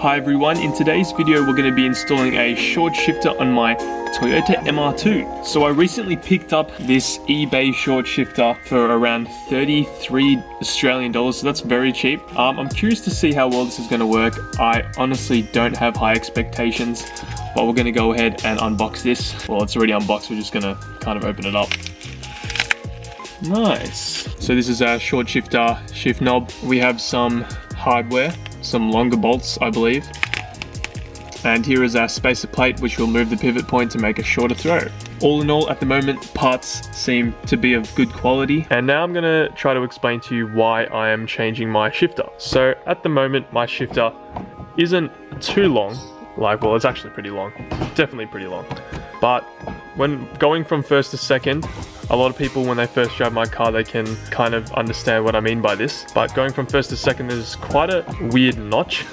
Hi everyone, in today's video we're going to be installing a short shifter on my Toyota MR2. So I recently picked up this eBay short shifter for around 33 Australian dollars, so that's very cheap. I'm curious to see how well this is going to work. I honestly don't have high expectations, but we're going to go ahead and unbox this. Well, it's already unboxed, we're just going to kind of open it up. Nice. So this is our short shifter shift knob. We have some hardware, some longer bolts I believe, and here is our spacer plate which will move the pivot point to make a shorter throw. All in all, at the moment parts seem to be of good quality, and now I'm going to try to explain to you why I am changing my shifter. So at the moment my shifter isn't too long, well, it's actually pretty long, definitely pretty long, but when going from first to second, a lot of people when they first drive my car, they can kind of understand what I mean by this, but going from first to second, there's quite a weird notch.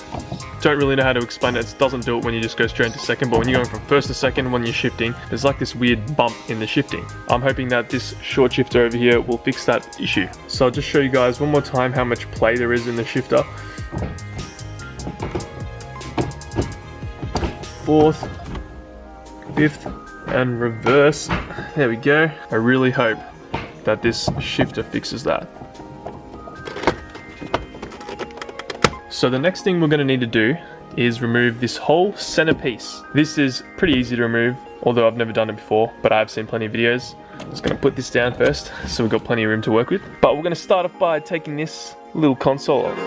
Don't really know how to explain it. It doesn't do it when you just go straight into second, but when you're going from first to second when you're shifting, there's like this weird bump in the shifting. I'm hoping that this short shifter over here will fix that issue. So I'll just show you guys one more time how much play there is in the shifter. Fourth, fifth, and reverse. There we go. I really hope that this shifter fixes that. So the next thing we're going to need to do is remove this whole center piece. This is pretty easy to remove, although I've never done it before, but I've seen plenty of videos. I'm just going to put this down first so we've got plenty of room to work with. But we're going to start off by taking this little console off.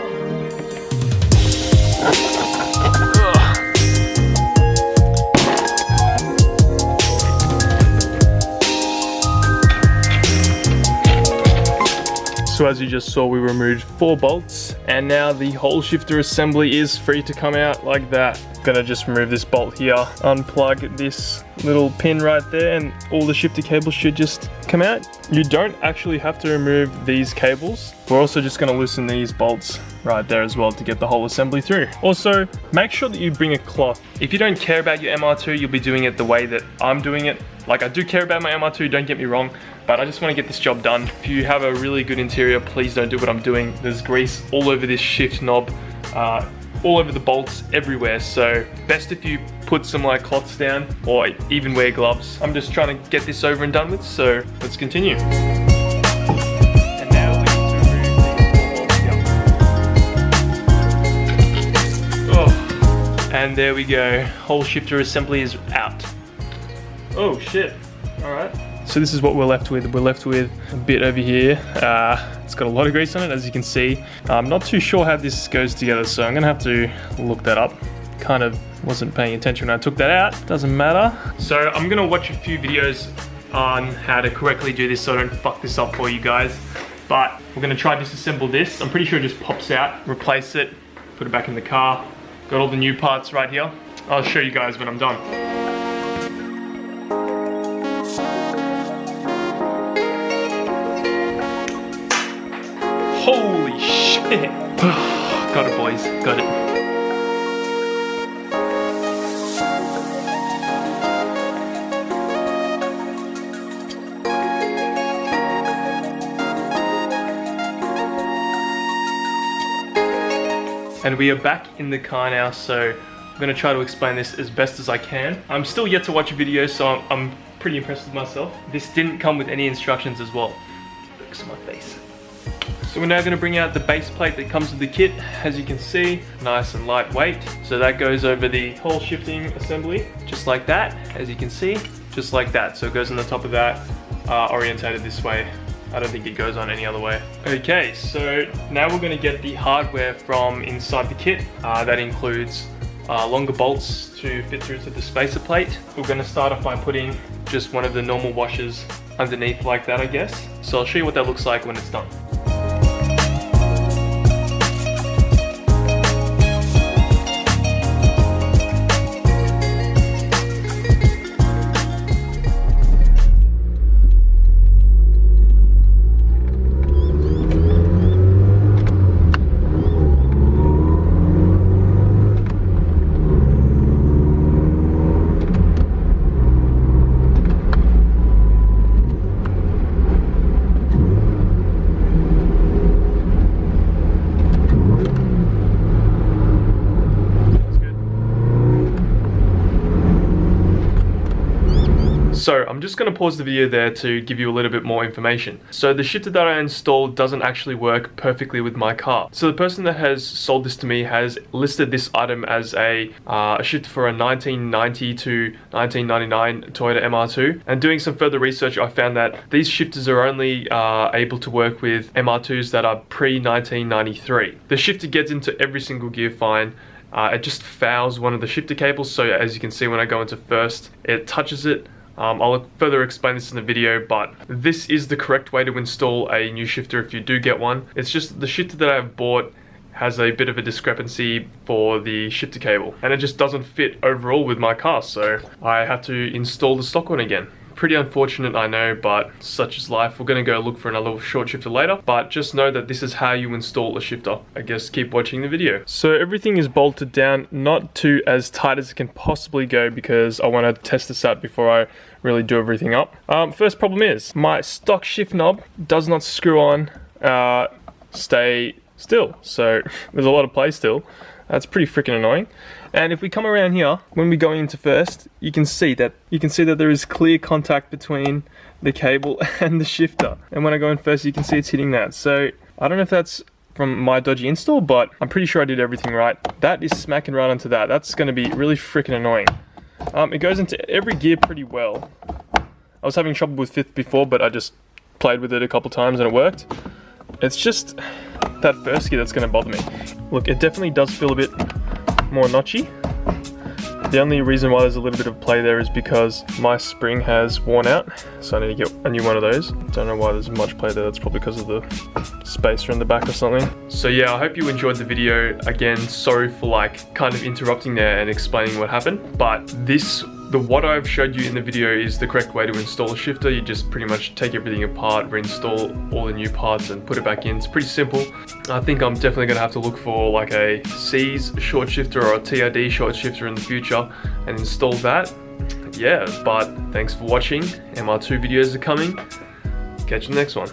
So as you just saw, we removed 4 bolts, and now the whole shifter assembly is free to come out like that. Gonna just remove this bolt here, unplug this little pin right there, and all the shifter cables should just come out. You don't actually have to remove these cables. We're also just gonna loosen these bolts right there as well to get the whole assembly through. Also, make sure that you bring a cloth. If you don't care about your MR2, you'll be doing it the way that I'm doing it. Like, I do care about my MR2, don't get me wrong, but I just want to get this job done. If you have a really good interior, please don't do what I'm doing. There's grease all over this shift knob, all over the bolts, everywhere. So best if you put some like cloths down or even wear gloves. I'm just trying to get this over and done with, so let's continue. And now we need to remove these 4 bolts. Oh, and there we go. Whole shifter assembly is out. Oh shit, all right. So this is what we're left with. We're left with a bit over here. It's got a lot of grease on it, as you can see. I'm not too sure how this goes together, so I'm gonna have to look that up. Kind of wasn't paying attention when I took that out. Doesn't matter. So I'm gonna watch a few videos on how to correctly do this so I don't fuck this up for you guys. But we're gonna try to disassemble this. I'm pretty sure it just pops out, replace it, put it back in the car. Got all the new parts right here. I'll show you guys when I'm done. Holy shit! Got it, boys. Got it. And we are back in the car now, so I'm going to try to explain this as best as I can. I'm still yet to watch a video, so I'm pretty impressed with myself. This didn't come with any instructions as well. Focus on my face. So we're now going to bring out the base plate that comes with the kit. As you can see, nice and lightweight. So that goes over the whole shifting assembly, just like that. As you can see, just like that. So it goes on the top of that, orientated this way. I don't think it goes on any other way. Okay, so now we're going to get the hardware from inside the kit. That includes longer bolts to fit through to the spacer plate. We're going to start off by putting just one of the normal washers underneath like that, I guess. So I'll show you what that looks like when it's done. So I'm just going to pause the video there to give you a little bit more information. So the shifter that I installed doesn't actually work perfectly with my car. So the person that has sold this to me has listed this item as a shifter for a 1990 to 1999 Toyota MR2. And doing some further research, I found that these shifters are only able to work with MR2s that are pre-1993. The shifter gets into every single gear fine. It just fouls one of the shifter cables, so as you can see when I go into first, it touches it. I'll further explain this in the video, but this is the correct way to install a new shifter if you do get one. It's just the shifter that I've bought has a bit of a discrepancy for the shifter cable, and it just doesn't fit overall with my car, so I have to install the stock one again. Pretty unfortunate, I know, but such is life. We're going to go look for another short shifter later, but just know that this is how you install a shifter. I guess keep watching the video. So everything is bolted down, not to as tight as it can possibly go, because I want to test this out before I really do everything up. First problem is my stock shift knob does not screw on, stay still. So there's a lot of play still. That's pretty freaking annoying. And if we come around here, when we go into first, you can see that there is clear contact between the cable and the shifter. And when I go in first, you can see it's hitting that. So I don't know if that's from my dodgy install, but I'm pretty sure I did everything right. That is smacking right onto that. That's going to be really freaking annoying. It goes into every gear pretty well. I was having trouble with fifth before, but I just played with it a couple times and it worked. It's just that first gear that's going to bother me. Look, it definitely does feel a bit more notchy. The only reason why there's a little bit of play there is because my spring has worn out, so I need to get a new one of those. Don't know why there's much play there. That's probably because of the spacer in the back or something. So yeah, I hope you enjoyed the video. Again, sorry for like kind of interrupting there and explaining what happened, but what I've showed you in the video is the correct way to install a shifter. You just pretty much take everything apart, reinstall all the new parts and put it back in. It's pretty simple. I think I'm definitely gonna have to look for like a C's short shifter or a TRD short shifter in the future and install that. Yeah, but thanks for watching. MR2 videos are coming. Catch you in the next one.